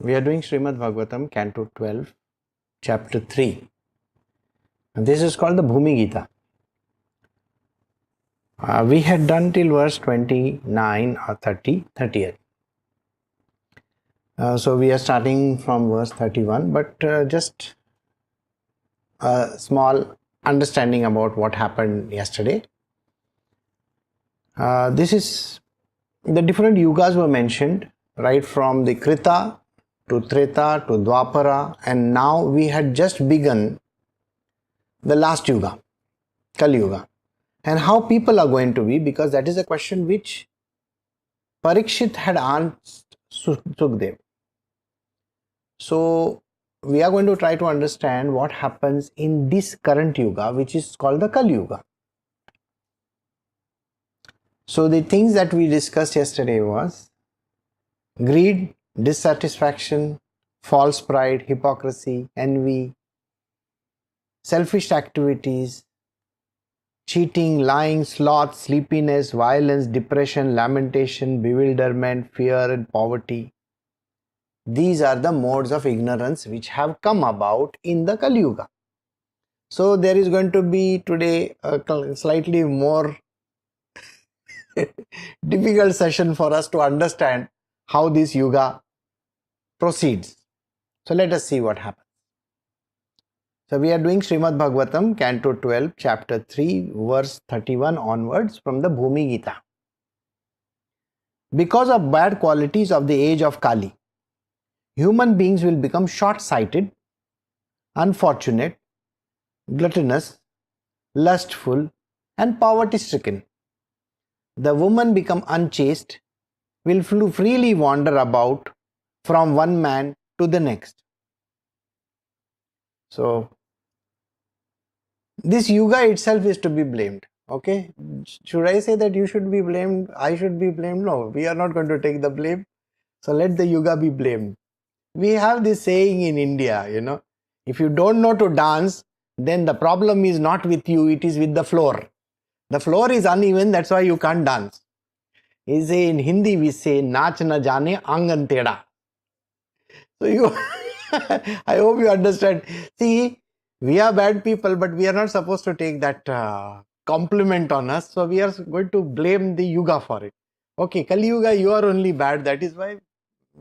We are doing Srimad Bhagavatam, Canto 12, Chapter 3. And this is called the Bhumi Gita. We had done till verse 29 or 30, 30th. So we are starting from verse 31, but just a small understanding about what happened yesterday. This is the different yugas were mentioned, right from the Krita to Treta to Dwapara, and now we had just begun the last yuga, Kali Yuga, and how people are going to be, because that is a question which Parikshit had asked Sukdev. So we are going to try to understand what happens in this current yuga, which is called the Kali Yuga. So the things that we discussed yesterday was greed, dissatisfaction, false pride, hypocrisy, envy, selfish activities, cheating, lying, sloth, sleepiness, violence, depression, lamentation, bewilderment, fear and poverty. These are the modes of ignorance which have come about in the Kali Yuga. So there is going to be today a slightly more difficult session for us to understand how this yuga proceeds. So let us see what happens. So we are doing Srimad Bhagavatam, Canto 12, Chapter 3, verse 31 onwards from the Bhumi Gita. Because of bad qualities of the age of Kali, human beings will become short-sighted, unfortunate, gluttonous, lustful, and poverty-stricken. The woman become unchaste, will freely wander about from one man to the next. So this yuga itself is to be blamed. Okay, should I say that you should be blamed, I should be blamed? No, we are not going to take the blame. So let the yuga be blamed. We have this saying in India, if you don't know to dance, then the problem is not with you, it is with the floor. The floor is uneven, that's why you can't dance. In Hindi we say, Nach na jane angan teda. So you, I hope you understand. See, we are bad people, but we are not supposed to take that compliment on us. So we are going to blame the yuga for it. Okay, Kali Yuga, you are only bad. That is why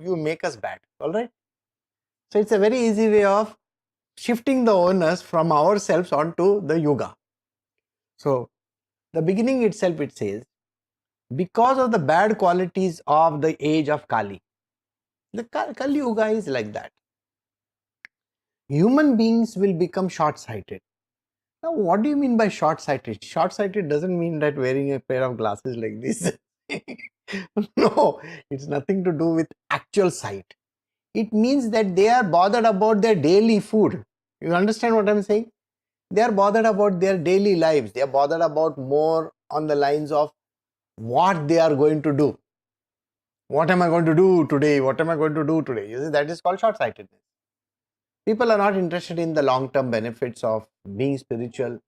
you make us bad. All right. So it's a very easy way of shifting the onus from ourselves onto the yuga. So the beginning itself, it says, because of the bad qualities of the age of Kali. The Kali Yuga is like that. Human beings will become short-sighted. Now, what do you mean by short-sighted? Short-sighted doesn't mean that wearing a pair of glasses like this. No, it's nothing to do with actual sight. It means that they are bothered about their daily food. You understand what I'm saying? They are bothered about their daily lives. They are bothered about more on the lines of what they are going to do. What am I going to do today? What am I going to do today? You see, that is called short-sightedness. People are not interested in the long-term benefits of being spiritual.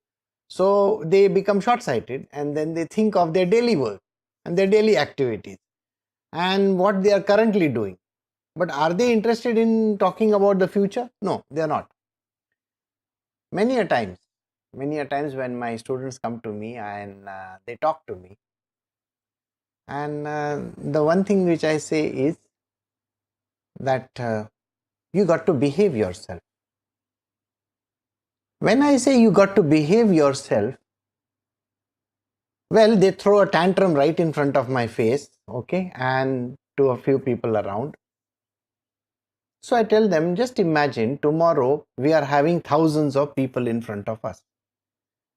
So they become short-sighted and then they think of their daily work and their daily activities and what they are currently doing. But are they interested in talking about the future? No, they are not. Many a times when my students come to me and they talk to me, and the one thing which I say is that you got to behave yourself. When I say you got to behave yourself, well, they throw a tantrum right in front of my face, okay, and to a few people around. So I tell them, just imagine tomorrow we are having thousands of people in front of us.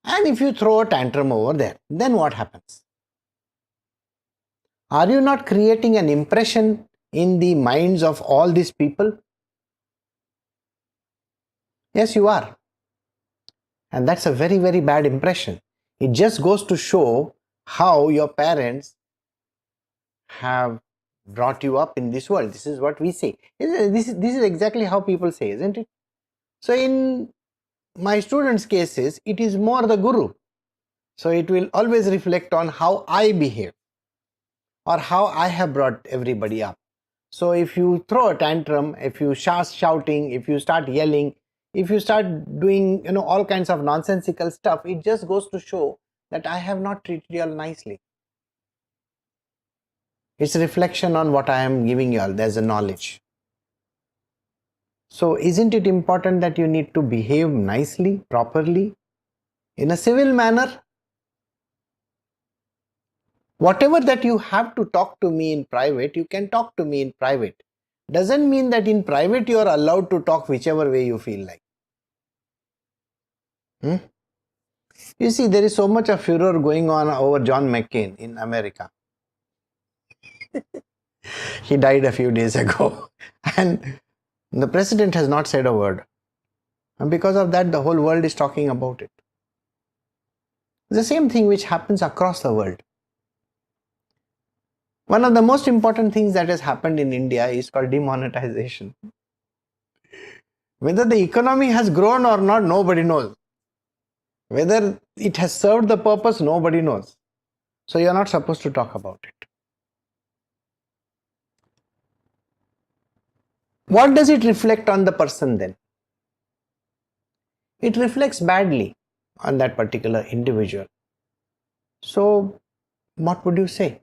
And if you throw a tantrum over there, then what happens? Are you not creating an impression in the minds of all these people? Yes, you are. And that's a very, very bad impression. It just goes to show how your parents have brought you up in this world. This is what we say. This is exactly how people say, isn't it? So in my students' cases, it is more the guru. So it will always reflect on how I behave or how I have brought everybody up. So if you throw a tantrum, if you start shouting, if you start yelling, if you start doing all kinds of nonsensical stuff, it just goes to show that I have not treated you all nicely. It's a reflection on what I am giving you all. There's a knowledge. So isn't it important that you need to behave nicely, properly, in a civil manner? Whatever that you have to talk to me in private, you can talk to me in private. Doesn't mean that in private you are allowed to talk whichever way you feel like. You see, there is so much of furor going on over John McCain in America. He died a few days ago and the president has not said a word. And because of that, the whole world is talking about it. The same thing which happens across the world. One of the most important things that has happened in India is called demonetization. Whether the economy has grown or not, nobody knows. Whether it has served the purpose, nobody knows. So you are not supposed to talk about it. What does it reflect on the person then? It reflects badly on that particular individual. So what would you say?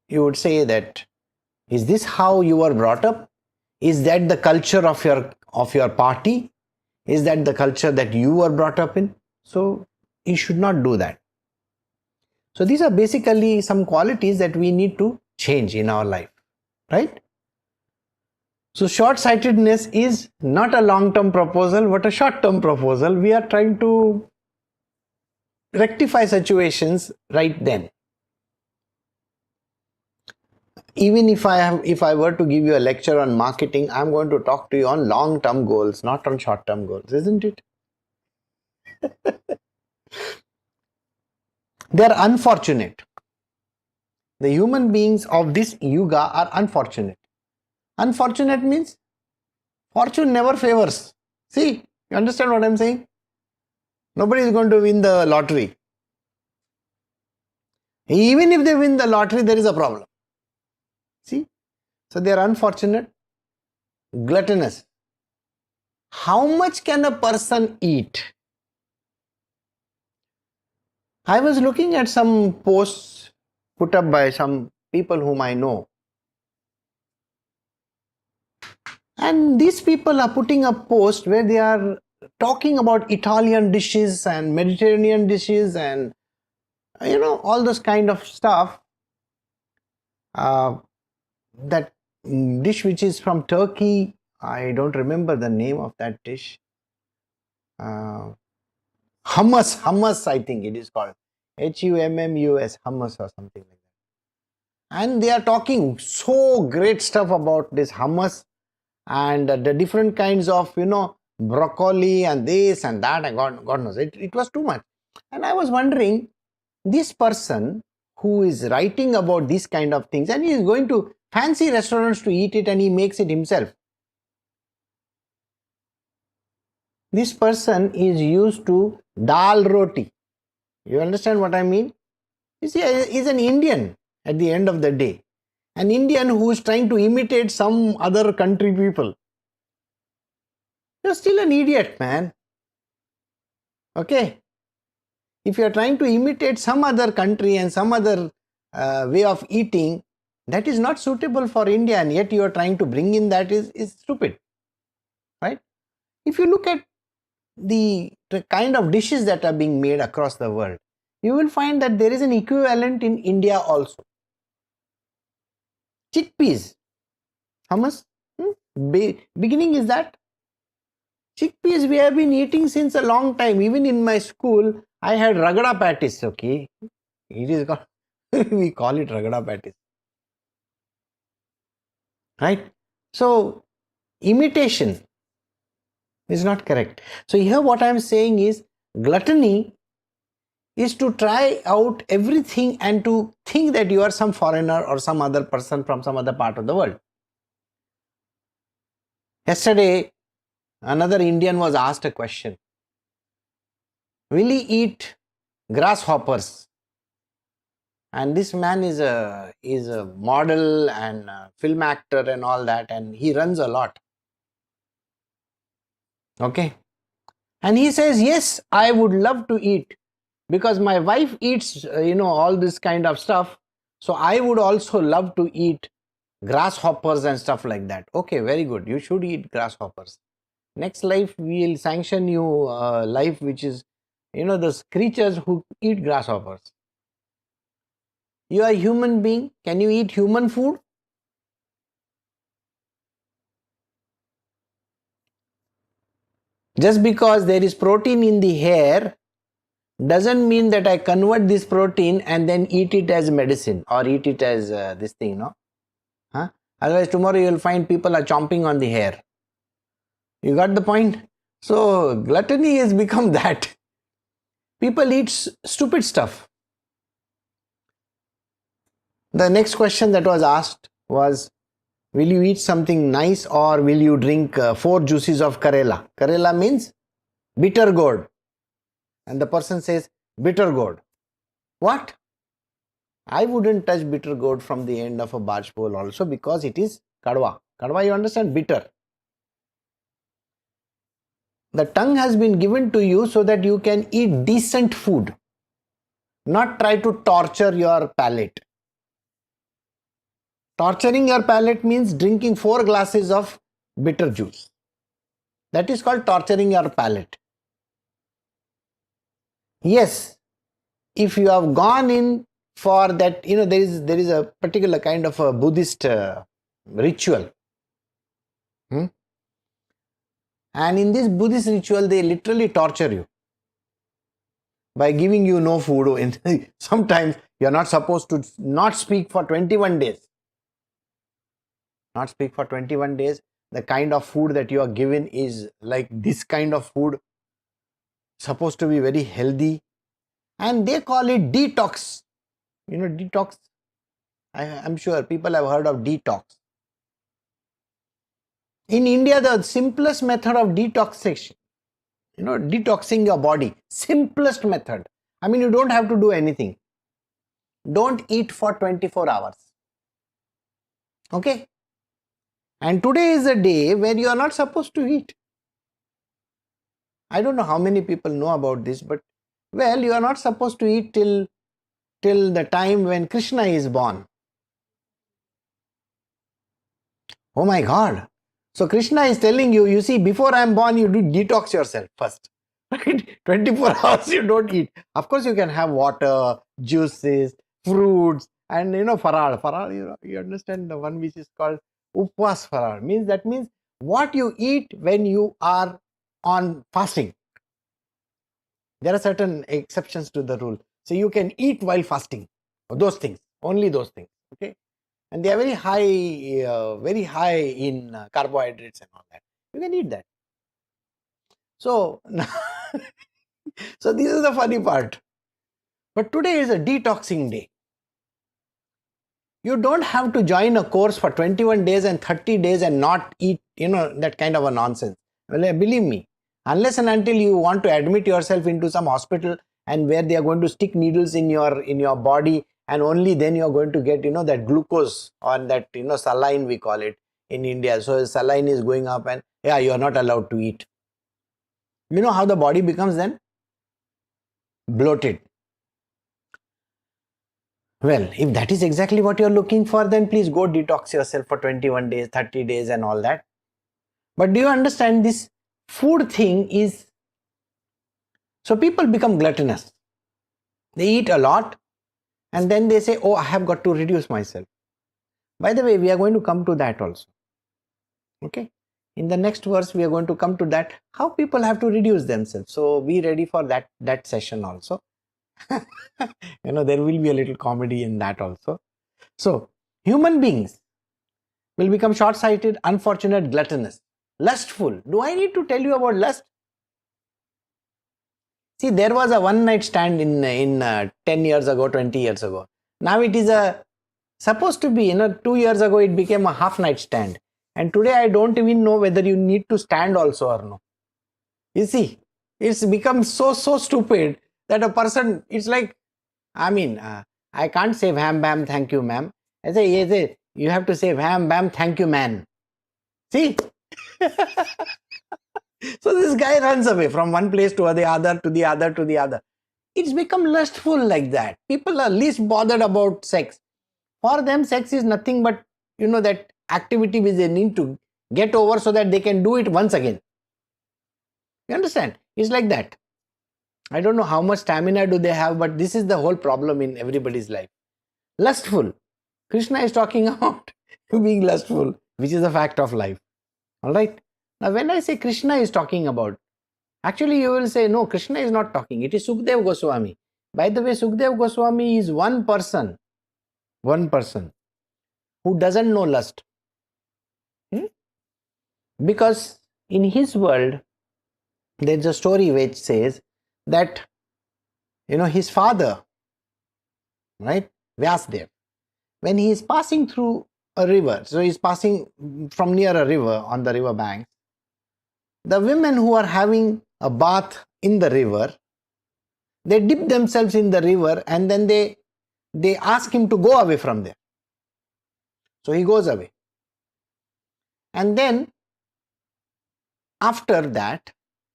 You would say that, is this how you were brought up? Is that the culture of your party? Is that the culture that you were brought up in? So you should not do that. So these are basically some qualities that we need to change in our life, right? So short-sightedness is not a long-term proposal, but a short-term proposal. We are trying to rectify situations right then. Even if I were to give you a lecture on marketing, I'm going to talk to you on long-term goals, not on short-term goals, isn't it? They are unfortunate. The human beings of this yuga are unfortunate. Unfortunate means fortune never favors. See, you understand what I'm saying? Nobody is going to win the lottery. Even if they win the lottery, there is a problem. See? So they are unfortunate, gluttonous. How much can a person eat? I was looking at some posts put up by some people whom I know. And these people are putting up posts where they are talking about Italian dishes and Mediterranean dishes and all those kind of stuff. That dish which is from Turkey, I don't remember the name of that dish. Hummus, I think it is called. Hummus, hummus or something like that. And they are talking so great stuff about this hummus and the different kinds of, broccoli and this and that, and God knows, it was too much. And I was wondering, this person who is writing about these kind of things, and he is going to fancy restaurants to eat it and he makes it himself. This person is used to dal roti. You understand what I mean? You see, he is an Indian at the end of the day. An Indian who is trying to imitate some other country people. You're still an idiot, man. Okay? If you're trying to imitate some other country and some other way of eating, that is not suitable for India, and yet you are trying to bring in that is stupid. Right? If you look at the kind of dishes that are being made across the world, you will find that there is an equivalent in India also. Chickpeas, hummus, beginning is that. Chickpeas we have been eating since a long time. Even in my school, I had ragda patties, okay. It is called, we call it ragda patties. Right? So, imitation is not correct. So, here what I am saying is, gluttony is to try out everything and to think that you are some foreigner or some other person from some other part of the world. Yesterday, another Indian was asked a question. Will he eat grasshoppers? And this man is a model and a film actor and all that, and he runs a lot. Okay. And he says, yes, I would love to eat because my wife eats, all this kind of stuff. So I would also love to eat grasshoppers and stuff like that. Okay, very good. You should eat grasshoppers. Next life, we will sanction you life which is, those creatures who eat grasshoppers. You are a human being. Can you eat human food? Just because there is protein in the hair doesn't mean that I convert this protein and then eat it as medicine or eat it as this thing, no? Huh? Otherwise, tomorrow you will find people are chomping on the hair. You got the point? So, gluttony has become that. People eat stupid stuff. The next question that was asked was, will you eat something nice or will you drink 4 juices of Karela? Karela means bitter gourd. And the person says, bitter gourd. What? I wouldn't touch bitter gourd from the end of a barge pole also because it is kadwa. Kadwa, you understand? Bitter. The tongue has been given to you so that you can eat decent food, not try to torture your palate. Torturing your palate means drinking 4 glasses of bitter juice. That is called torturing your palate. Yes, if you have gone in for that, there is a particular kind of a Buddhist ritual. And in this Buddhist ritual, they literally torture you by giving you no food. Sometimes you are not supposed to not speak for 21 days. Not speak for 21 days. The kind of food that you are given is like this kind of food, supposed to be very healthy. And they call it detox. Detox. I'm sure people have heard of detox. In India, the simplest method of detoxification, detoxing your body, simplest method. I mean, you don't have to do anything. Don't eat for 24 hours. Okay? And today is a day where you are not supposed to eat. I don't know how many people know about this, but well, you are not supposed to eat till the time when Krishna is born. Oh my God. So Krishna is telling you, you see, before I am born, you do detox yourself first. Right? 24 hours you don't eat. Of course, you can have water, juices, fruits, and farar. Farar, you understand the one which is called upvas farar. That means what you eat when you are on fasting. There are certain exceptions to the rule. So you can eat while fasting. Those things, only those things. Okay. And they are very high in carbohydrates and all that. You can eat that. So, so this is the funny part. But today is a detoxing day. You don't have to join a course for 21 days and 30 days and not eat, that kind of a nonsense. Well, believe me, unless and until you want to admit yourself into some hospital and where they are going to stick needles in your body, and only then you are going to get that glucose on that saline, we call it in India. So saline is going up and you are not allowed to eat. You know how the body becomes then? Bloated. Well, if that is exactly what you are looking for, then please go detox yourself for 21 days, 30 days and all that. But do you understand this food thing is, so people become gluttonous. They eat a lot and then they say, oh, I have got to reduce myself. By the way, we are going to come to that also. Okay. In the next verse, we are going to come to that, how people have to reduce themselves. So be ready for that session also. There will be a little comedy in that also. So human beings will become short-sighted, unfortunate, gluttonous, lustful. Do I need to tell you about lust? See, there was a one-night stand in 10 years ago, 20 years ago. Now it is supposed to be, 2 years ago it became a half-night stand. And today I don't even know whether you need to stand also or no. You see, it's become so stupid that a person, it's like, I can't say wham bam, thank you, ma'am. I say, yes, you have to say wham bam, thank you, man. See? So this guy runs away from one place to the other, to the other, to the other. It's become lustful like that. People are least bothered about sex. For them, sex is nothing but, that activity which they need to get over so that they can do it once again. You understand? It's like that. I don't know how much stamina do they have, but this is the whole problem in everybody's life. Lustful. Krishna is talking about being lustful, which is a fact of life. All right. Now, when I say Krishna is talking about, actually you will say, no, Krishna is not talking. It is Sukdev Goswami. By the way, Sukdev Goswami is one person who doesn't know lust. Because in his world, there's a story which says that, his father, right, Vyasdev, when he is passing through a river, so he's passing from near a river on the river bank, the women who are having a bath in the river, they dip themselves in the river and then they ask him to go away from there. So he goes away. And then after that,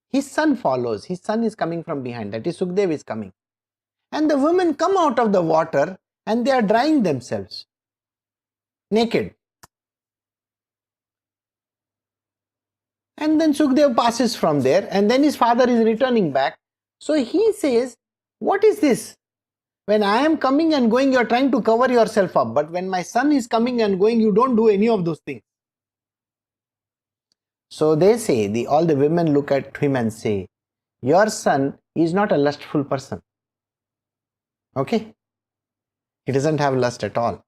his son follows. His son is coming from behind. That is, Sukdev is coming. And the women come out of the water and they are drying themselves naked. And then Sukdev passes from there and then his father is returning back. So he says, what is this? When I am coming and going, you are trying to cover yourself up. But when my son is coming and going, you don't do any of those things. So they say, all the women look at him and say, your son is not a lustful person. Okay? He doesn't have lust at all.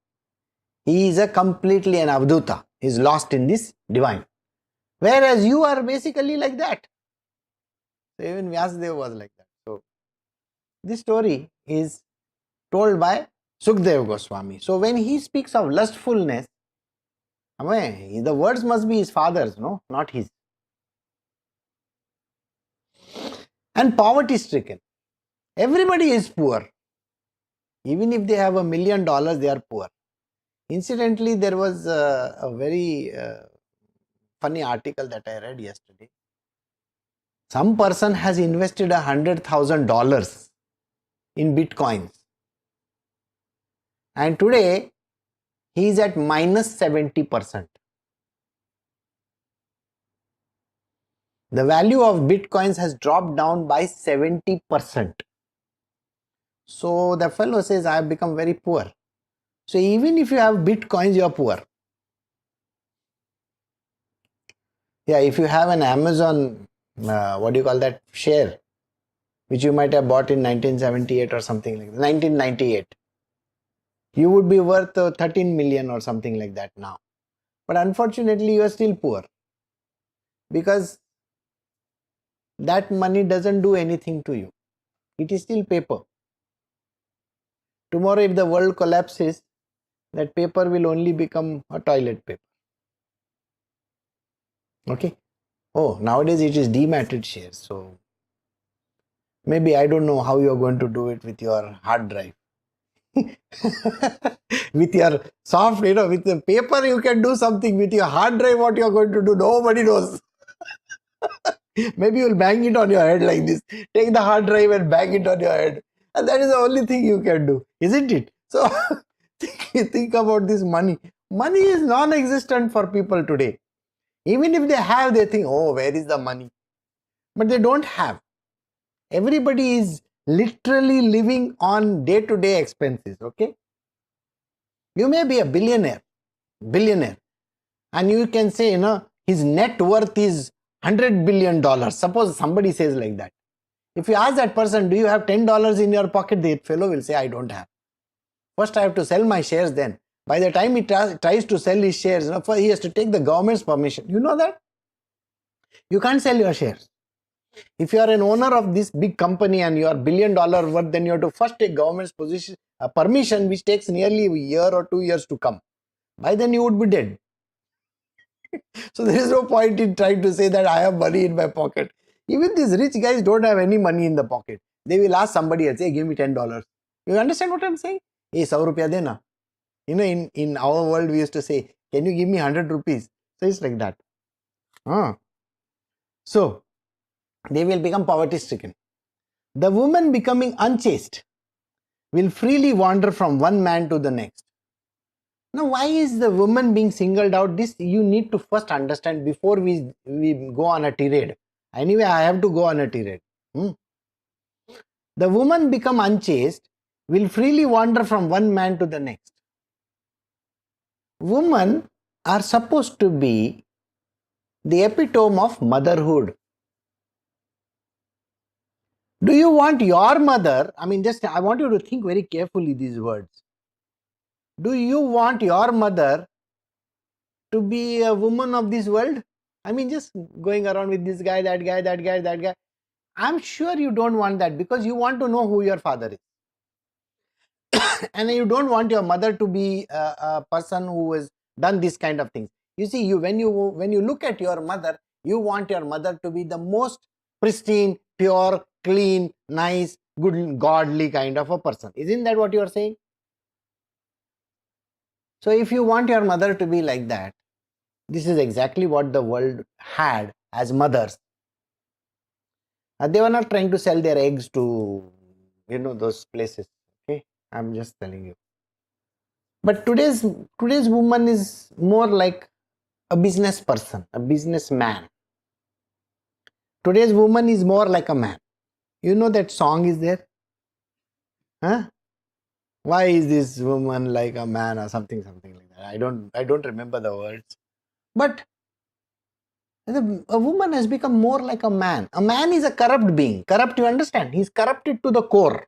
He is completely an avduta. He is lost in this divine. Whereas you are basically like that. So even Vyasadeva was like that. So this story is told by Sukdev Goswami. So when he speaks of lustfulness, the words must be his father's, no, not his. And poverty stricken. Everybody is poor. Even if they have $1 million, they are poor. Incidentally, there was a very funny article that I read yesterday. Some person has invested $100,000 in bitcoins. And today, he is at minus 70%. The value of bitcoins has dropped down by 70%. So the fellow says, I have become very poor. So even if you have bitcoins, you are poor. Yeah, if you have an Amazon, share, which you might have bought in 1978 or something like that, 1998, you would be worth 13 million or something like that now. But unfortunately, you are still poor. Because that money doesn't do anything to you. It is still paper. Tomorrow, if the world collapses, that paper will only become a toilet paper. Okay. Oh, nowadays it is dematted shares. So maybe I don't know how you are going to do it with your hard drive. With your soft, with the paper you can do something. With your hard drive, what you are going to do, nobody knows. Maybe you will bang it on your head like this. Take the hard drive and bang it on your head. And that is the only thing you can do, isn't it? So think about this money. Money is non-existent for people today. Even if they have, they think, oh, where is the money? But they don't have. Everybody is literally living on day-to-day expenses, okay? You may be a billionaire, and you can say, his net worth is $100 billion. Suppose somebody says like that. If you ask that person, do you have $10 in your pocket? The fellow will say, I don't have. First, I have to sell my shares then. By the time he tries to sell his shares, first he has to take the government's permission. You know that? You can't sell your shares. If you are an owner of this big company and you are $1 billion worth, then you have to first take government's permission, which takes nearly a year or 2 years to come. By then you would be dead. So there is no point in trying to say that I have money in my pocket. Even these rich guys don't have any money in the pocket. They will ask somebody else, hey, give me $10. You understand what I'm saying? Hey, 100 rupiya dena. In our world we used to say, can you give me 100 rupees? So it's like that. So they will become poverty stricken. The woman becoming unchaste will freely wander from one man to the next. Now, why is the woman being singled out? This you need to first understand before we go on a tirade. Anyway, I have to go on a tirade. The woman become unchaste will freely wander from one man to the next. Women are supposed to be the epitome of motherhood. Do you want your mother? I want you to think very carefully these words. Do you want your mother to be a woman of this world? Just going around with this guy, that guy, that guy, that guy. I'm sure you don't want that because you want to know who your father is. And you don't want your mother to be a person who has done this kind of things. You see, when you look at your mother, you want your mother to be the most pristine, pure, clean, nice, good, godly kind of a person. Isn't that what you are saying? So if you want your mother to be like that, this is exactly what the world had as mothers. They were not trying to sell their eggs to, those places. Okay, I'm just telling you. But today's woman is more like a business person, a businessman. Today's woman is more like a man. You know that song is there? Huh? Why is this woman like a man or something like that? I don't remember the words. But a woman has become more like a man. A man is a corrupt being. Corrupt, you understand? He's corrupted to the core.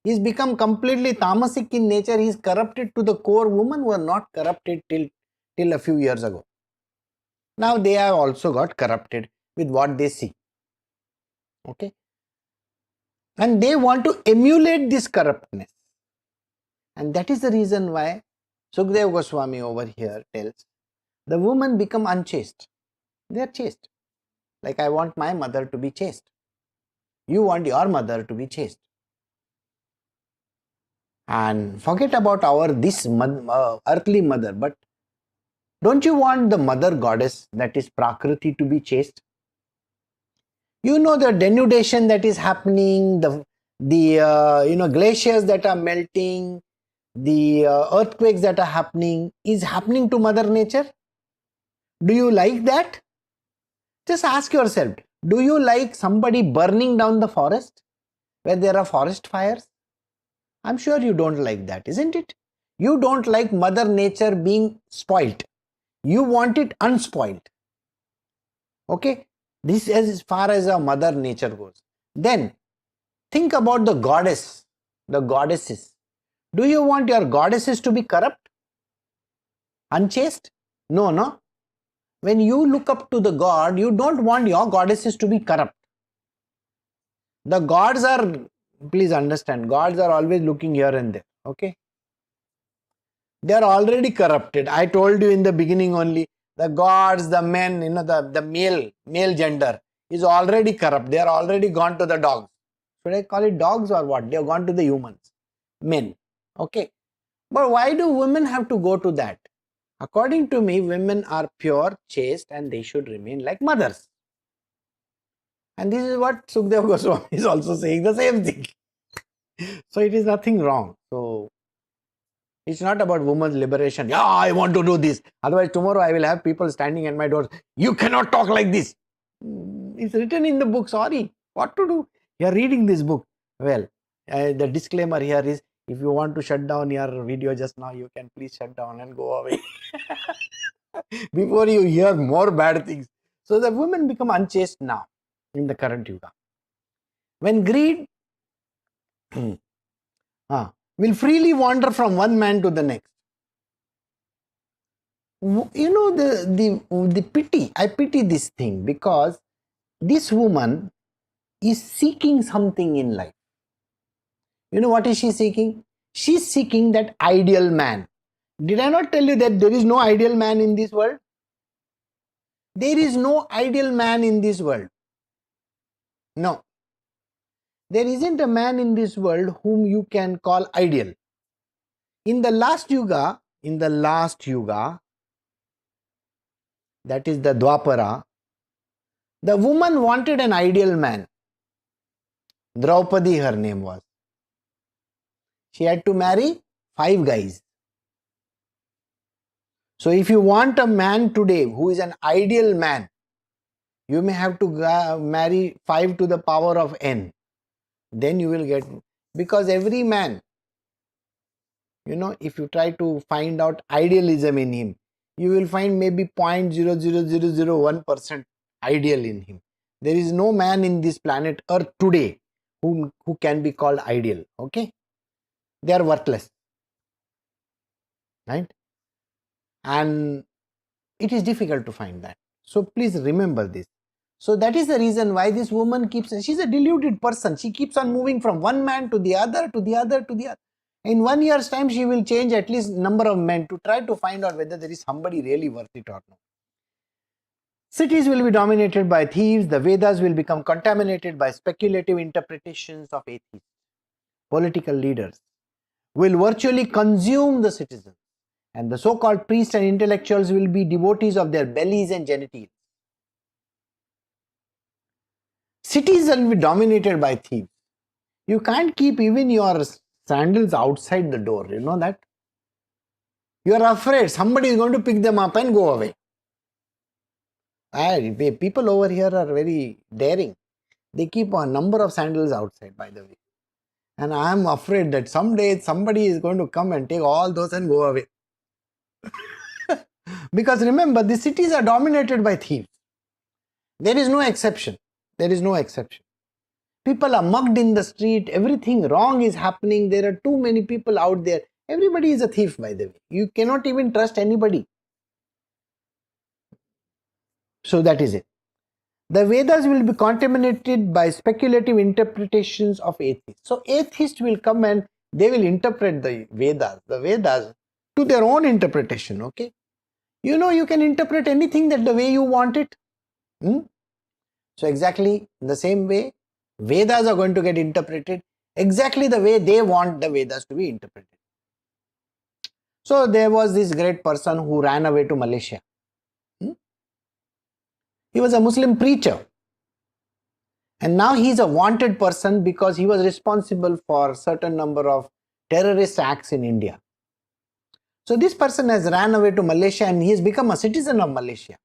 He's become completely tamasic in nature. He's corrupted to the core. Women were not corrupted till a few years ago. Now they have also got corrupted with what they see. Okay. And they want to emulate this corruptness. And that is the reason why Sukadeva Goswami over here tells the women become unchaste. They are chaste. Like I want my mother to be chaste. You want your mother to be chaste. And forget about this earthly mother, but don't you want the mother goddess, that is Prakriti, to be chaste? You know the denudation that is happening, the glaciers that are melting, the earthquakes that are happening is happening to Mother Nature. Do you like that? Just ask yourself, do you like somebody burning down the forest where there are forest fires? I'm sure you don't like that, isn't it? You don't like Mother Nature being spoilt. You want it unspoiled. Okay? This is as far as our Mother Nature goes. Then think about the goddesses. Do you want your goddesses to be corrupt? Unchaste? No. When you look up to the god, you don't want your goddesses to be corrupt. The gods are, please understand, gods are always looking here and there. Okay? They are already corrupted. I told you in the beginning only, the gods, the men, the male gender is already corrupt. They are already gone to the dogs. Should I call it dogs or what? They have gone to the humans, men. Okay. But why do women have to go to that? According to me, women are pure, chaste, and they should remain like mothers. And this is what Sukadeva Goswami is also saying, the same thing. So it is nothing wrong. So it's not about women's liberation. Yeah, I want to do this. Otherwise, tomorrow I will have people standing at my doors. You cannot talk like this. It's written in the book. Sorry, what to do? You are reading this book. Well, the disclaimer here is, if you want to shut down your video just now, you can please shut down and go away before you hear more bad things. So the women become unchaste now in the current yuga. When greed will freely wander from one man to the next. You know the pity. I pity this thing because this woman is seeking something in life. You know what is she seeking? She's seeking that ideal man. Did I not tell you that there is no ideal man in this world? There is no ideal man in this world. No. There isn't a man in this world whom you can call ideal. In the last yuga, that is the Dwapara, the woman wanted an ideal man. Draupadi, her name was. She had to marry 5 guys. So if you want a man today who is an ideal man, you may have to marry 5 to the power of n. Then you will get, because every man, if you try to find out idealism in him, you will find maybe 0.00001% ideal in him. There is no man in this planet Earth today who can be called ideal. Okay, they are worthless, right? And it is difficult to find that. So please remember this. So that is the reason why this woman she's a deluded person. She keeps on moving from one man to the other, to the other, to the other. In 1 year's time, she will change at least number of men to try to find out whether there is somebody really worth it or not. Cities will be dominated by thieves. The Vedas will become contaminated by speculative interpretations of atheists. Political leaders will virtually consume the citizens, and the so-called priests and intellectuals will be devotees of their bellies and genitals. Cities will be dominated by thieves. You can't keep even your sandals outside the door, you know that? You are afraid somebody is going to pick them up and go away. People over here are very daring. They keep a number of sandals outside, by the way. And I am afraid that someday somebody is going to come and take all those and go away. Because remember, the cities are dominated by thieves. There is no exception. There is no exception. People are mugged in the street. Everything wrong is happening. There are too many people out there. Everybody is a thief, by the way. You cannot even trust anybody. So that is it. The Vedas will be contaminated by speculative interpretations of atheists. So atheists will come and they will interpret the Vedas to their own interpretation, okay? You can interpret anything that the way you want it. So exactly the same way, Vedas are going to get interpreted exactly the way they want the Vedas to be interpreted. So there was this great person who ran away to Malaysia. He was a Muslim preacher. And now he is a wanted person because he was responsible for a certain number of terrorist acts in India. So this person has ran away to Malaysia and he has become a citizen of Malaysia.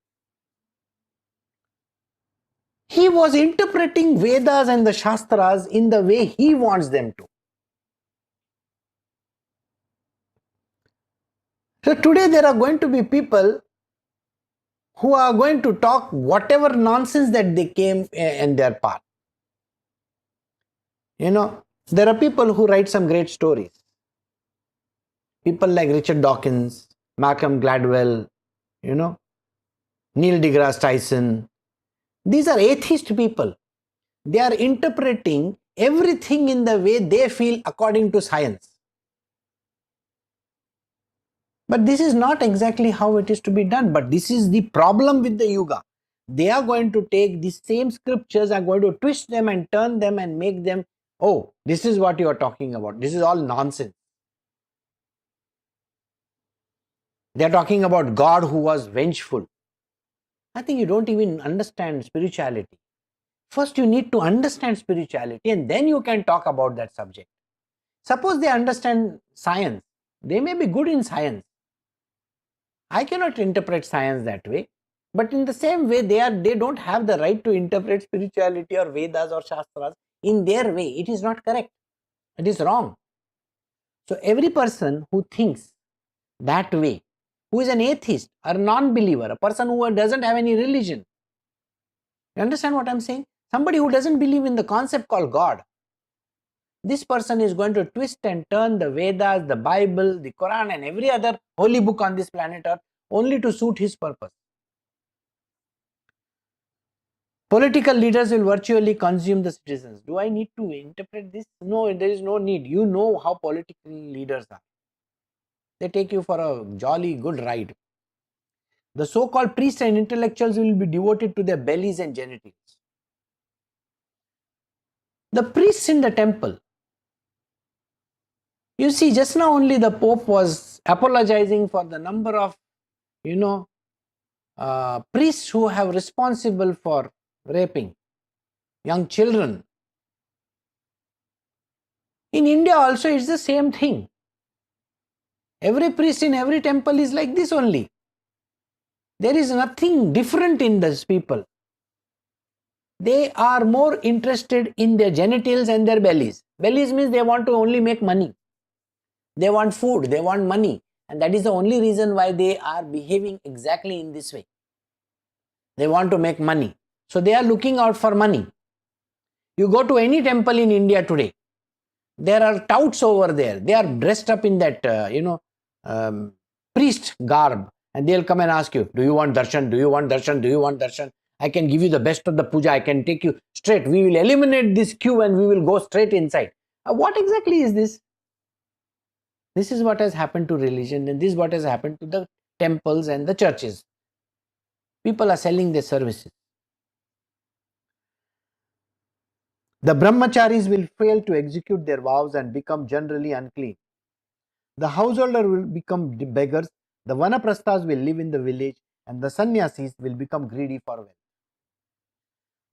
He was interpreting Vedas and the Shastras in the way he wants them to. So today there are going to be people who are going to talk whatever nonsense that they came in their path. There are people who write some great stories. People like Richard Dawkins, Malcolm Gladwell, Neil deGrasse Tyson. These are atheist people. They are interpreting everything in the way they feel according to science. But this is not exactly how it is to be done. But this is the problem with the Yuga. They are going to take the same scriptures, are going to twist them and turn them and make them, oh, this is what you are talking about. This is all nonsense. They are talking about God who was vengeful. I think you don't even understand spirituality. First, you need to understand spirituality and then you can talk about that subject. Suppose they understand science. They may be good in science. I cannot interpret science that way. But in the same way, they don't have the right to interpret spirituality or Vedas or Shastras in their way. It is not correct. It is wrong. So every person who thinks that way, who is an atheist or a non-believer, a person who doesn't have any religion, you understand what I'm saying? Somebody who doesn't believe in the concept called God, this person is going to twist and turn the Vedas, the Bible, the Quran and every other holy book on this planet Earth only to suit his purpose. Political leaders will virtually consume the citizens. Do I need to interpret this? No, there is no need. You know how political leaders are. They take you for a jolly good ride. The so-called priests and intellectuals will be devoted to their bellies and genitals. The priests in the temple, You see, just now only the Pope was apologizing for the number of, priests who have responsible for raping young children. In India also it's the same thing. Every priest in every temple is like this only. There is nothing different in these people. They are more interested in their genitals and their bellies. Bellies means they want to only make money. They want food, they want money. And that is the only reason why they are behaving exactly in this way. They want to make money. So they are looking out for money. You go to any temple in India today, there are touts over there. They are dressed up in that, priest garb. And they'll come and ask you, do you want darshan? Do you want darshan? Do you want darshan? I can give you the best of the puja. I can take you straight. We will eliminate this queue and we will go straight inside. What exactly is this? This is what has happened to religion, and this is what has happened to the temples and the churches. People are selling their services. The brahmacharis will fail to execute their vows and become generally unclean. The householder will become beggars, the vanaprasthas will live in the village, and the sannyasis will become greedy for wealth.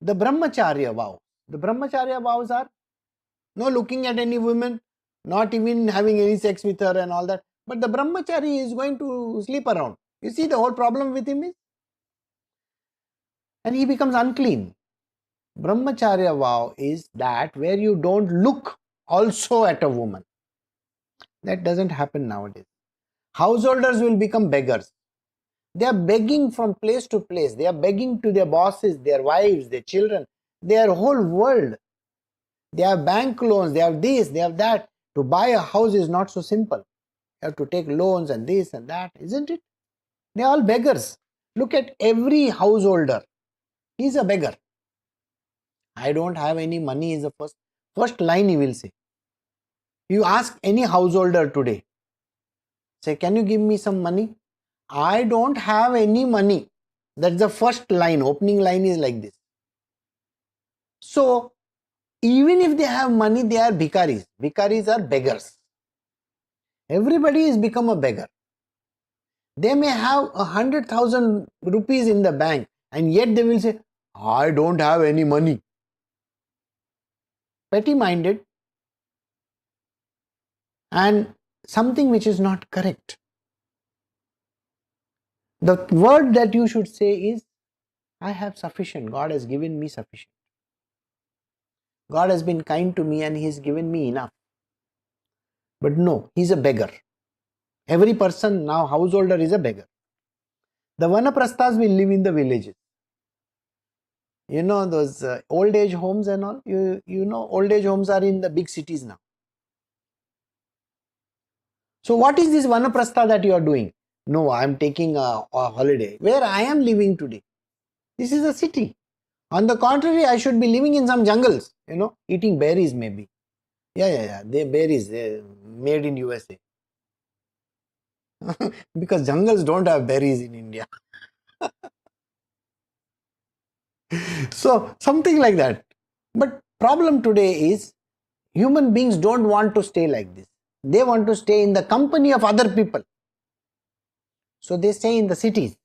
The brahmacharya vows. The brahmacharya vows are no looking at any woman, not even having any sex with her and all that. But the brahmachari is going to sleep around. You see, the whole problem with him is, and he becomes unclean. Brahmacharya vow is that where you don't look also at a woman. That doesn't happen nowadays. Householders will become beggars. They are begging from place to place. They are begging to their bosses, their wives, their children, their whole world. They have bank loans, they have this, they have that. To buy a house is not so simple. You have to take loans and this and that, isn't it? They are all beggars. Look at every householder. He is a beggar. I don't have any money is the first line he will say. You ask any householder today, say, can you give me some money? I don't have any money. That's the first line. Opening line is like this. So, even if they have money, they are bhikaris. Bhikaris are beggars. Everybody has become a beggar. They may have 100,000 rupees in the bank, and yet they will say, I don't have any money. Petty-minded and something which is not correct. The word that you should say is, I have sufficient. God has given me sufficient. God has been kind to me and He has given me enough. But no, he's a beggar. Every person now, householder, is a beggar. The vanaprasthas will live in the villages. You know those old age homes and all? You know old age homes are in the big cities now. So what is this vanaprastha that you are doing? No, I am taking a holiday. Where I am living today? This is a city. On the contrary, I should be living in some jungles, eating berries maybe. Yeah. They berries made in USA. Because jungles don't have berries in India. So something like that. But problem today is human beings don't want to stay like this. They want to stay in the company of other people. So they stay in the cities.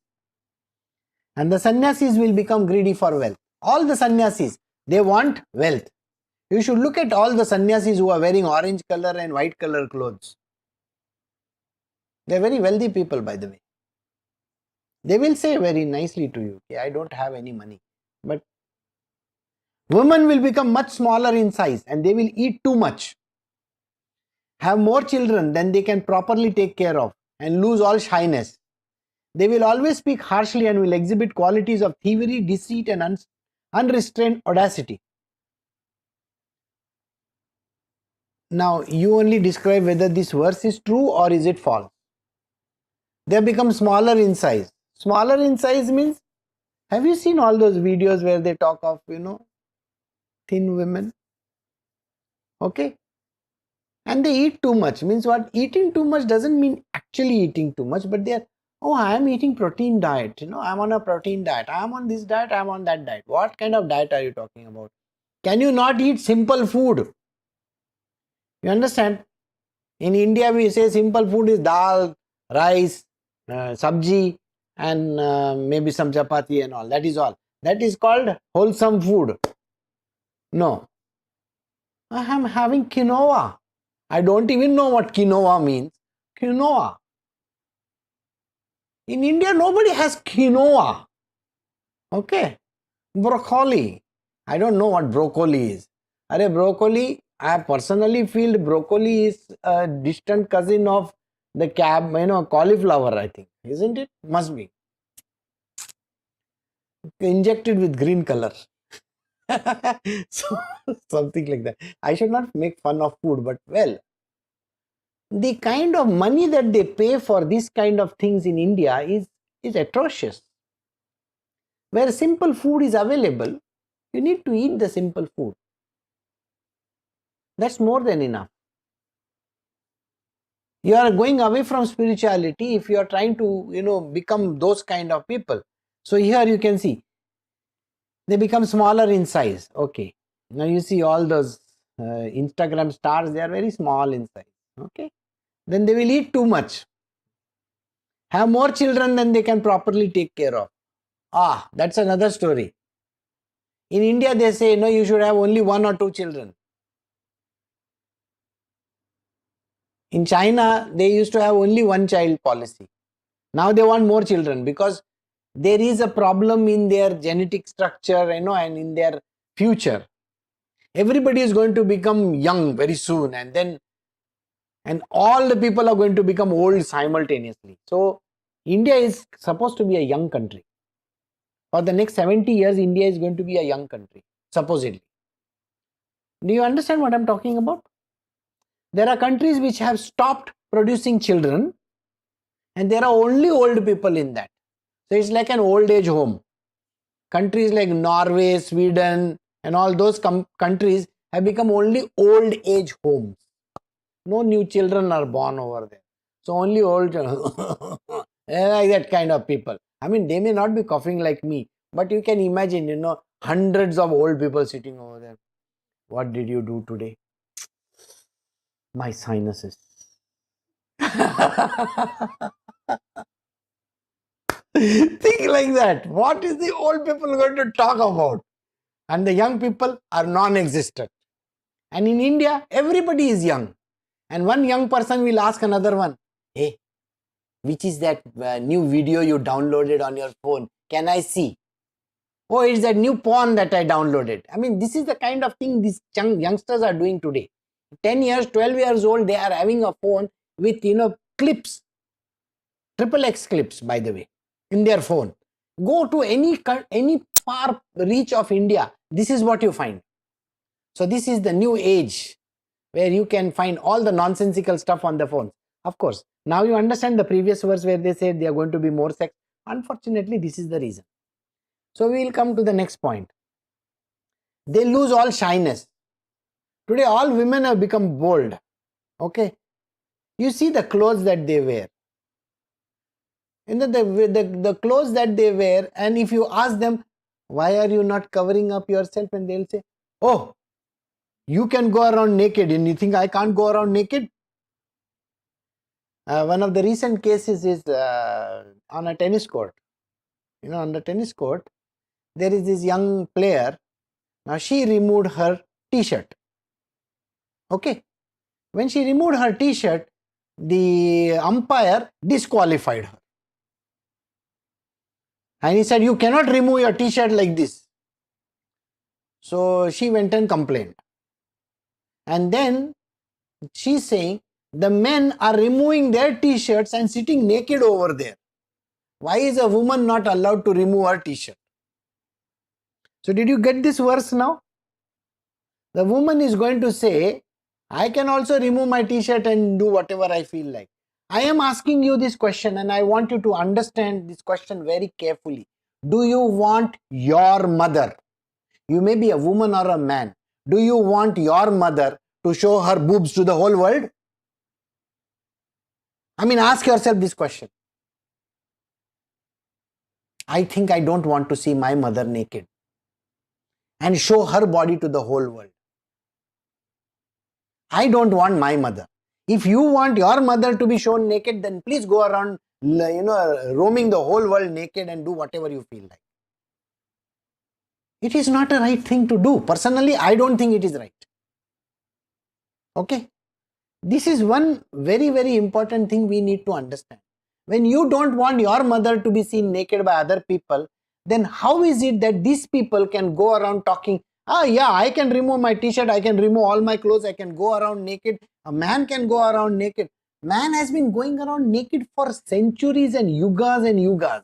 And the sannyasis will become greedy for wealth. All the sannyasis, they want wealth. You should look at all the sannyasis who are wearing orange color and white color clothes. They are very wealthy people, by the way. They will say very nicely to you, I don't have any money. But women will become much smaller in size and they will eat too much. Have more children than they can properly take care of and lose all shyness. They will always speak harshly and will exhibit qualities of thievery, deceit and unrestrained audacity. Now, you only describe whether this verse is true or is it false. They become smaller in size. Smaller in size means, have you seen all those videos where they talk of, thin women? Okay. And they eat too much. Means what? Eating too much doesn't mean actually eating too much, but they are, I am eating protein diet. I'm on a protein diet. I am on this diet. I am on that diet. What kind of diet are you talking about? Can you not eat simple food? You understand? In India, we say simple food is dal, rice, sabji, and maybe some chapati and all. That is all. That is called wholesome food. No, I am having quinoa. I don't even know what quinoa means. Quinoa. In India, nobody has quinoa. Okay. Broccoli. I don't know what broccoli is. Arey, broccoli, I personally feel broccoli is a distant cousin of the cauliflower, I think. Isn't it? Must be. Injected with green color. So, something like that. I should not make fun of food, but well, the kind of money that they pay for this kind of things in India is atrocious. Where simple food is available, you need to eat the simple food. That's more than enough. You are going away from spirituality if you are trying to, become those kind of people. So here you can see, they become smaller in size. Okay. Now you see all those Instagram stars, they are very small in size. Okay. Then they will eat too much. Have more children than they can properly take care of. That's another story. In India, they say, no, you should have only 1 or 2 children. In China, they used to have only 1 child policy. Now they want more children because there is a problem in their genetic structure, and in their future. Everybody is going to become young very soon, and all the people are going to become old simultaneously. So India is supposed to be a young country. For the next 70 years, India is going to be a young country, supposedly. Do you understand what I'm talking about? There are countries which have stopped producing children, and there are only old people in that. So it's like an old age home. Countries like Norway, Sweden, and all those countries have become only old age homes. No new children are born over there. So only old like that kind of people. I mean, they may not be coughing like me, but you can imagine, hundreds of old people sitting over there. What did you do today? My sinuses. Think like that. What is the old people going to talk about? And the young people are non-existent. And in India, everybody is young. And one young person will ask another one, hey, which is that new video you downloaded on your phone? Can I see? Oh, it's that new porn that I downloaded. I mean, this is the kind of thing these youngsters are doing today. 10 years, 12 years old, they are having a phone with, clips. XXX clips, by the way, in their phone. Go to any far reach of India, this is what you find. So this is the new age where you can find all the nonsensical stuff on the phone. Of course, now you understand the previous verse where they said they are going to be more sex. Unfortunately, this is the reason. So we will come to the next point. They lose all shyness. Today, all women have become bold. Okay. You see the clothes that they wear. The clothes that they wear, and if you ask them, why are you not covering up yourself? And they'll say, oh, you can go around naked and you think I can't go around naked? One of the recent cases is on a tennis court. On the tennis court, there is this young player. Now she removed her t-shirt. Okay. When she removed her t-shirt, the umpire disqualified her. And he said, you cannot remove your t-shirt like this. So she went and complained. And then she's saying, the men are removing their t-shirts and sitting naked over there. Why is a woman not allowed to remove her t-shirt? So did you get this verse now? The woman is going to say, I can also remove my t-shirt and do whatever I feel like. I am asking you this question and I want you to understand this question very carefully. Do you want your mother? You may be a woman or a man. Do you want your mother to show her boobs to the whole world? I mean, ask yourself this question. I think I don't want to see my mother naked and show her body to the whole world. I don't want my mother. If you want your mother to be shown naked, then please go around, roaming the whole world naked and do whatever you feel like. It is not a right thing to do. Personally, I don't think it is right. Okay? This is one very, very important thing we need to understand. When you don't want your mother to be seen naked by other people, then how is it that these people can go around talking, yeah, I can remove my t-shirt, I can remove all my clothes, I can go around naked. A man can go around naked. Man has been going around naked for centuries and yugas and yugas.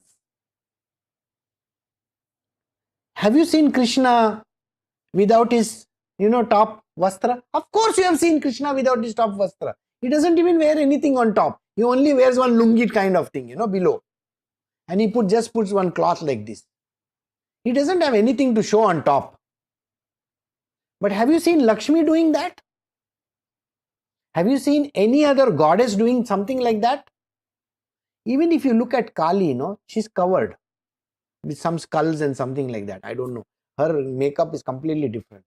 Have you seen Krishna without his, top vastra? Of course you have seen Krishna without his top vastra. He doesn't even wear anything on top. He only wears one lungi kind of thing, below. And he just puts one cloth like this. He doesn't have anything to show on top. But have you seen Lakshmi doing that? Have you seen any other goddess doing something like that? Even if you look at Kali, she's covered with some skulls and something like that. I don't know. Her makeup is completely different.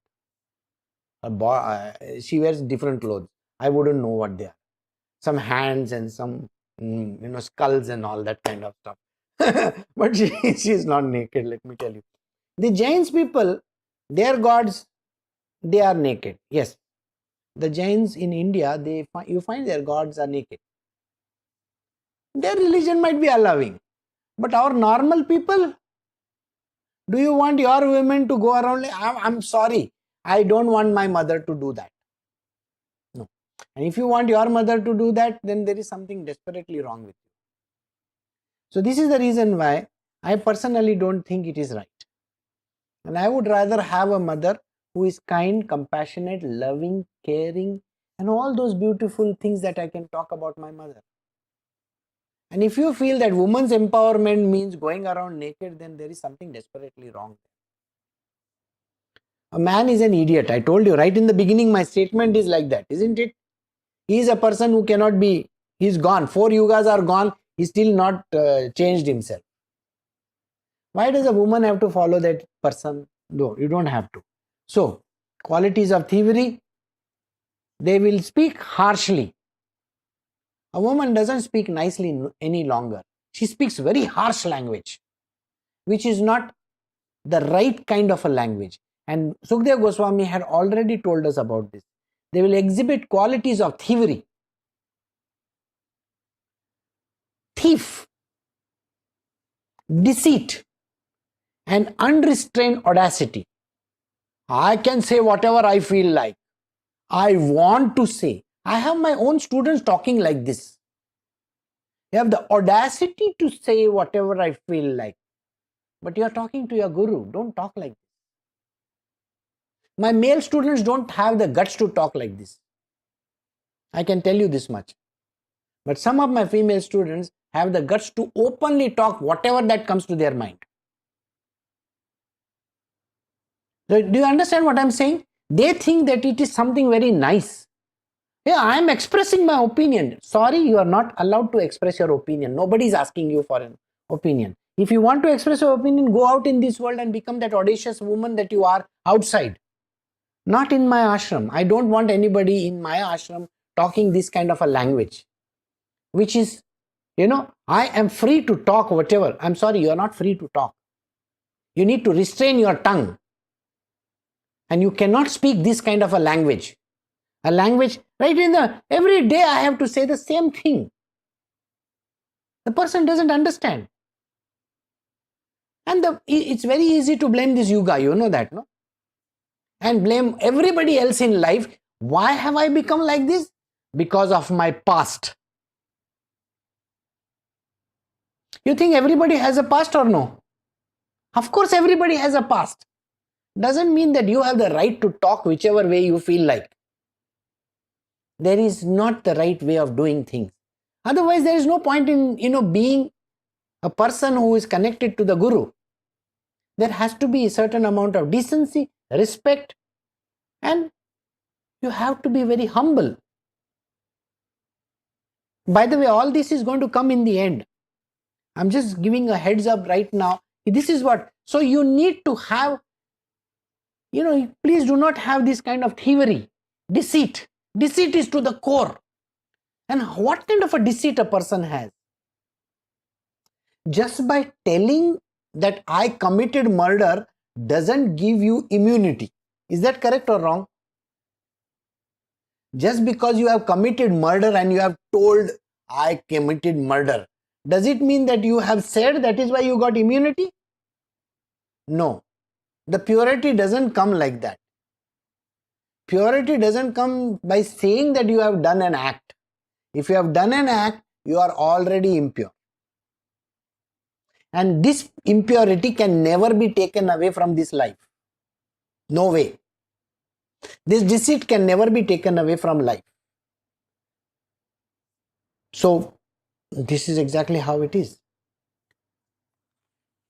She wears different clothes. I wouldn't know what they are. Some hands and some, skulls and all that kind of stuff. But she is not naked, let me tell you. The Jains people, their gods, they are naked. Yes. The Jains in India, you find their gods are naked. Their religion might be allowing. But our normal people, do you want your women to go around like, I'm sorry, I don't want my mother to do that. No. And if you want your mother to do that, then there is something desperately wrong with you. So this is the reason why I personally don't think it is right. And I would rather have a mother who is kind, compassionate, loving, caring, and all those beautiful things that I can talk about my mother. And if you feel that women's empowerment means going around naked, then there is something desperately wrong. A man is an idiot. I told you right in the beginning, my statement is like that, isn't it? He is a person who cannot be, he's gone. 4 yugas are gone, he's still not changed himself. Why does a woman have to follow that person? No, you don't have to. So, qualities of thievery, they will speak harshly. A woman doesn't speak nicely any longer. She speaks very harsh language, which is not the right kind of a language. And Sukdev Goswami had already told us about this. They will exhibit qualities of thievery. Thief, deceit, and unrestrained audacity. I can say whatever I feel like. I want to say. I have my own students talking like this. You have the audacity to say whatever I feel like. But you are talking to your guru. Don't talk like this. My male students don't have the guts to talk like this. I can tell you this much. But some of my female students have the guts to openly talk whatever that comes to their mind. So do you understand what I'm saying? They think that it is something very nice. Yeah, I am expressing my opinion. Sorry, you are not allowed to express your opinion. Nobody is asking you for an opinion. If you want to express your opinion, go out in this world and become that audacious woman that you are outside. Not in my ashram. I don't want anybody in my ashram talking this kind of a language, which is, I am free to talk whatever. I'm sorry, you are not free to talk. You need to restrain your tongue. And you cannot speak this kind of a language. A language, right every day I have to say the same thing. The person doesn't understand. And it's very easy to blame this yuga, you know that, no? And blame everybody else in life. Why have I become like this? Because of my past. You think everybody has a past or no? Of course everybody has a past. Doesn't mean that you have the right to talk whichever way you feel like. There is not the right way of doing things. Otherwise there is no point in being a person who is connected to the guru. There has to be a certain amount of decency, respect, and you have to be very humble. By the way, all this is going to come in the end. I'm just giving a heads up right now. This is what. So you need to have, please do not have this kind of thievery, deceit. Deceit is to the core. And what kind of a deceit a person has? Just by telling that I committed murder doesn't give you immunity. Is that correct or wrong? Just because you have committed murder and you have told I committed murder, does it mean that you have said that is why you got immunity? No. The purity doesn't come like that. Purity doesn't come by saying that you have done an act. If you have done an act, you are already impure. And this impurity can never be taken away from this life. No way. This deceit can never be taken away from life. So, this is exactly how it is.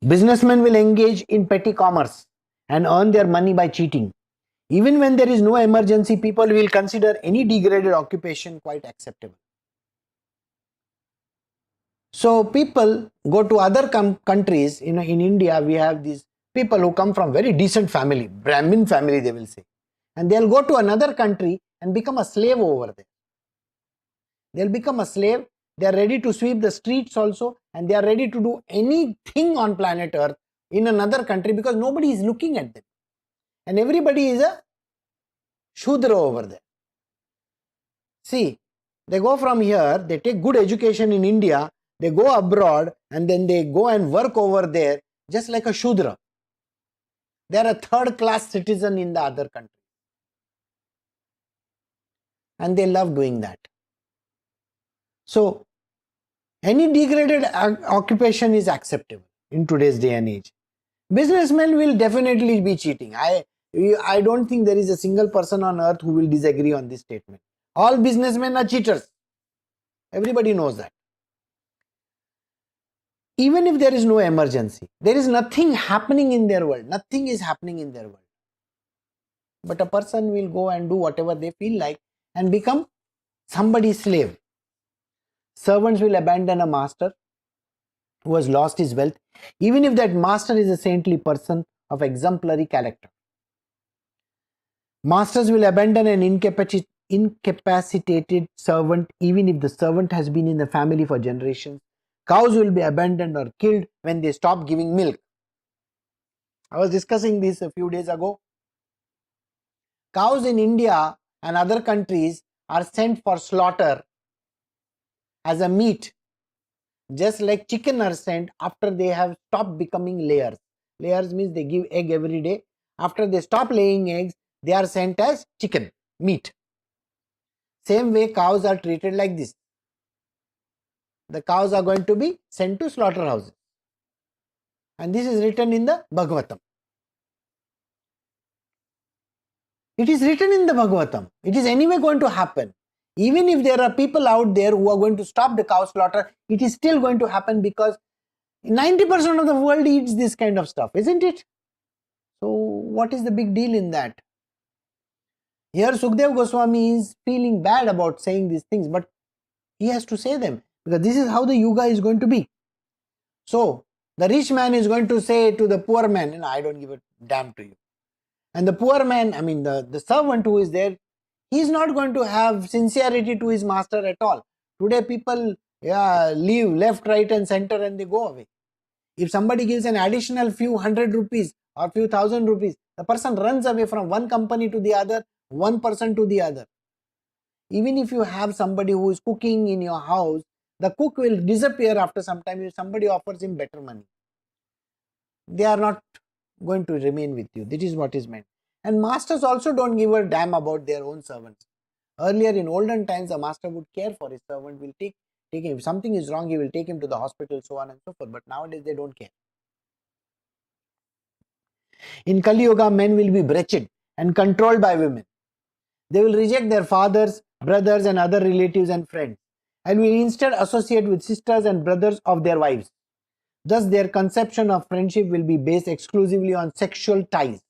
Businessmen will engage in petty commerce and earn their money by cheating. Even when there is no emergency, people will consider any degraded occupation quite acceptable. So people go to other countries. In India, we have these people who come from very decent family, Brahmin family, they will say. And they'll go to another country and become a slave over there. They'll become a slave. They are ready to sweep the streets also, and they are ready to do anything on planet Earth in another country because nobody is looking at them. And everybody is a Shudra over there. See, they go from here, they take good education in India, they go abroad and then they go and work over there just like a Shudra. They are a third class citizen in the other country. And they love doing that. So, any degraded occupation is acceptable in today's day and age. Businessmen will definitely be cheating. I don't think there is a single person on earth who will disagree on this statement. All businessmen are cheaters. Everybody knows that. Even if there is no emergency, there is nothing happening in their world. Nothing is happening in their world. But a person will go and do whatever they feel like and become somebody's slave. Servants will abandon a master who has lost his wealth, even if that master is a saintly person of exemplary character. Masters will abandon an incapacitated servant even if the servant has been in the family for generations. Cows will be abandoned or killed when they stop giving milk. I was discussing this a few days ago. Cows in India and other countries are sent for slaughter as a meat, just like chicken are sent after they have stopped becoming layers. Layers means they give egg every day. After they stop laying eggs, they are sent as chicken, meat. Same way cows are treated like this. The cows are going to be sent to slaughterhouses. And this is written in the Bhagavatam. It is written in the Bhagavatam. It is anyway going to happen. Even if there are people out there who are going to stop the cow slaughter, it is still going to happen because 90% of the world eats this kind of stuff, isn't it? So what is the big deal in that? Here Sukdev Goswami is feeling bad about saying these things, but he has to say them because this is how the yuga is going to be. So the rich man is going to say to the poor man, I don't give a damn to you. And the poor man, the servant who is there, he is not going to have sincerity to his master at all. Today people leave left, right and center and they go away. If somebody gives an additional few hundred rupees or few thousand rupees, the person runs away from one company to the other, one person to the other. Even if you have somebody who is cooking in your house, the cook will disappear after some time if somebody offers him better money. They are not going to remain with you. This is what is meant. And masters also don't give a damn about their own servants. Earlier in olden times, a master would care for his servant, will take him. If something is wrong, he will take him to the hospital, so on and so forth. But nowadays, they don't care. In Kali Yuga, men will be wretched and controlled by women. They will reject their fathers, brothers and other relatives and friends and will instead associate with sisters and brothers of their wives. Thus, their conception of friendship will be based exclusively on sexual ties.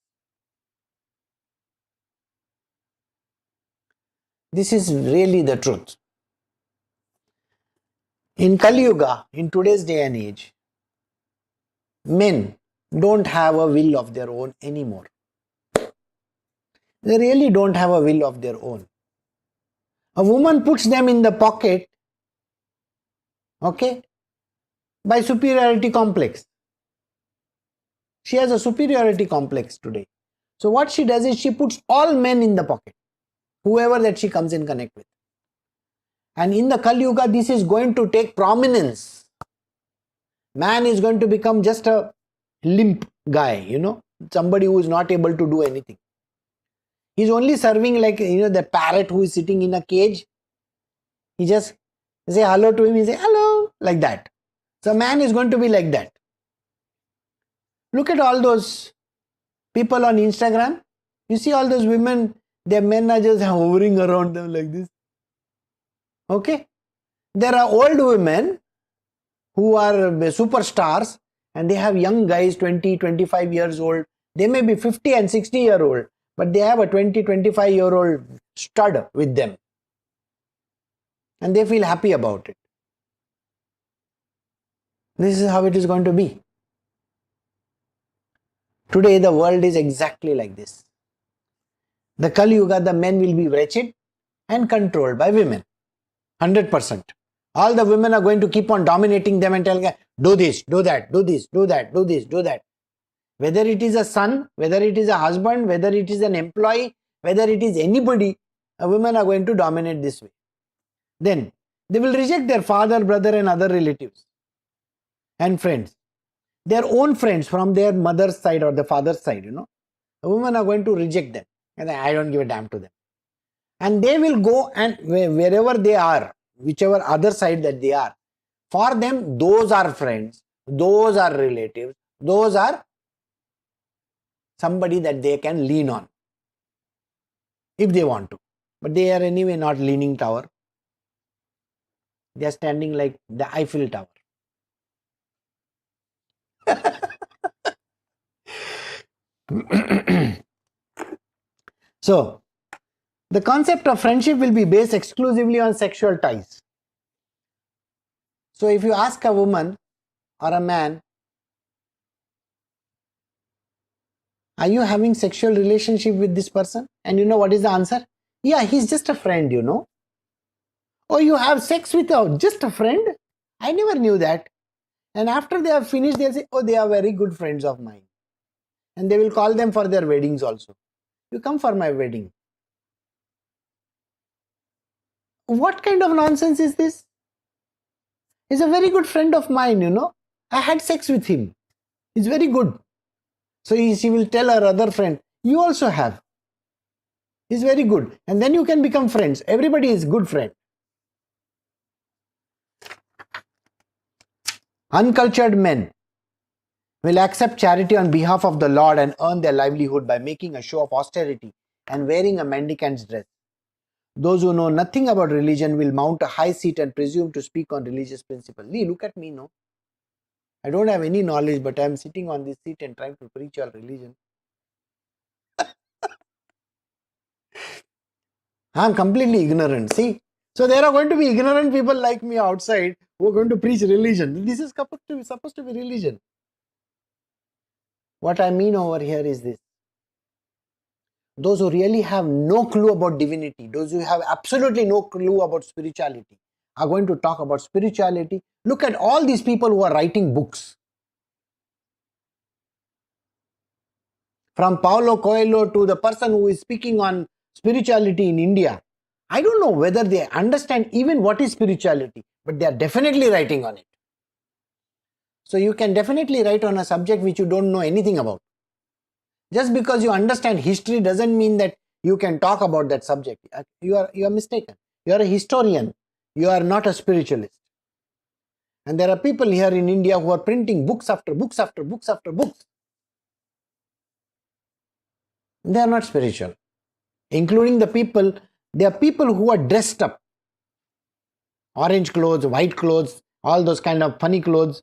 This is really the truth. In Kali Yuga, in today's day and age, men don't have a will of their own anymore. They really don't have a will of their own. A woman puts them in the pocket, okay, by superiority complex. She has a superiority complex today. So what she does is she puts all men in the pocket, whoever that she comes in connect with. And in the Kali Yuga, this is going to take prominence. Man is going to become just a limp guy, somebody who is not able to do anything. He's only serving like, the parrot who is sitting in a cage. He just say hello to him, he say hello, like that. So man is going to be like that. Look at all those people on Instagram. You see all those women, their men are just hovering around them like this. Okay? There are old women who are superstars and they have young guys, 20, 25 years old. They may be 50 and 60-year-old, but they have a 20, 25-year-old stud with them. And they feel happy about it. This is how it is going to be. Today the world is exactly like this. The Kali Yuga, the men will be wretched and controlled by women. 100%. All the women are going to keep on dominating them and telling them, do this, do that, do this, do that, do this, do that. Whether it is a son, whether it is a husband, whether it is an employee, whether it is anybody, women are going to dominate this way. Then they will reject their father, brother and other relatives and friends. Their own friends from their mother's side or the father's side, women are going to reject them. And I don't give a damn to them. And they will go and wherever they are, whichever other side that they are, for them, those are friends, those are relatives, those are somebody that they can lean on if they want to. But they are anyway not leaning tower. They are standing like the Eiffel Tower. So, the concept of friendship will be based exclusively on sexual ties. So, if you ask a woman or a man, are you having sexual relationship with this person? And you know what is the answer? Yeah, he's just a friend, Oh, you have sex with just a friend? I never knew that. And after they have finished, they'll say, oh, they are very good friends of mine. And they will call them for their weddings also. You come for my wedding. What kind of nonsense is this? He's a very good friend of mine, I had sex with him. He's very good. So she will tell her other friend, you also have. He's very good. And then you can become friends. Everybody is good friend. Uncultured men will accept charity on behalf of the Lord and earn their livelihood by making a show of austerity and wearing a mendicant's dress. Those who know nothing about religion will mount a high seat and presume to speak on religious principles. Lee, look at me, no? I don't have any knowledge, but I am sitting on this seat and trying to preach your religion. I am completely ignorant, see? So there are going to be ignorant people like me outside who are going to preach religion. This is supposed to be religion. What I mean over here is this. Those who really have no clue about divinity, those who have absolutely no clue about spirituality, are going to talk about spirituality. Look at all these people who are writing books. From Paulo Coelho to the person who is speaking on spirituality in India. I don't know whether they understand even what is spirituality, but they are definitely writing on it. So you can definitely write on a subject which you don't know anything about. Just because you understand history doesn't mean that you can talk about that subject. You are mistaken. You are a historian. You are not a spiritualist. And there are people here in India who are printing books after books after books after books. They are not spiritual. Including the people, there are people who are dressed up. Orange clothes, white clothes, all those kind of funny clothes.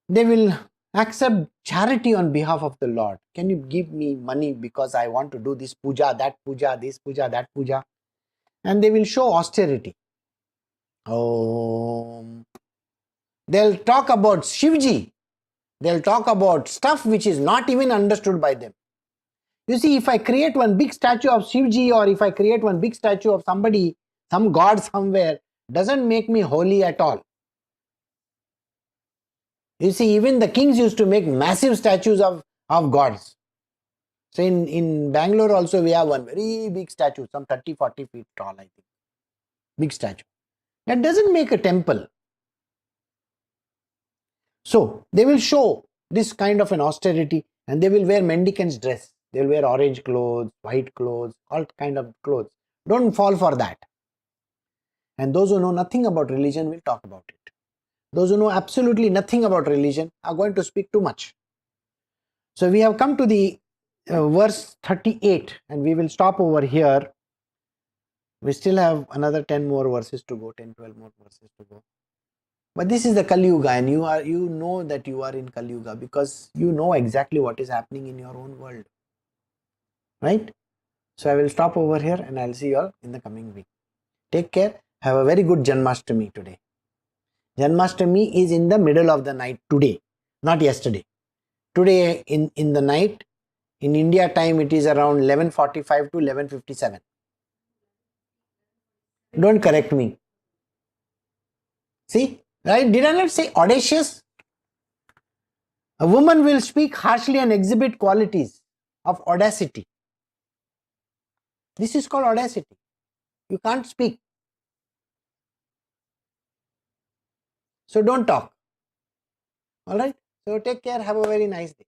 They will accept charity on behalf of the Lord. Can you give me money because I want to do this puja, that puja, this puja, that puja? And they will show austerity. They'll talk about Shivji. They'll talk about stuff which is not even understood by them. You see, if I create one big statue of Shivji, or if I create one big statue of somebody, some god somewhere, doesn't make me holy at all. You see, even the kings used to make massive statues of gods. So in Bangalore also we have one very big statue, some 30-40 feet tall, I think. Big statue. That doesn't make a temple. So they will show this kind of an austerity, and they will wear mendicant's dress. They will wear orange clothes, white clothes, all kind of clothes. Don't fall for that. And those who know nothing about religion will talk about it. Those who know absolutely nothing about religion are going to speak too much. So we have come to the verse 38, and we will stop over here. We still have another 10 more verses to go, 10, 12 more verses to go. But this is the Kali Yuga, and you know that you are in Kali Yuga because you know exactly what is happening in your own world. Right? So I will stop over here, and I'll see you all in the coming week. Take care. Have a very good Janmashtami today. Janmashtami is in the middle of the night today, not yesterday. Today in the night, in India time, it is around 11:45 to 11:57. Don't correct me. See, right? Did I not say audacious? A woman will speak harshly and exhibit qualities of audacity. This is called audacity. You can't speak. So don't talk. Alright? So take care. Have a very nice day.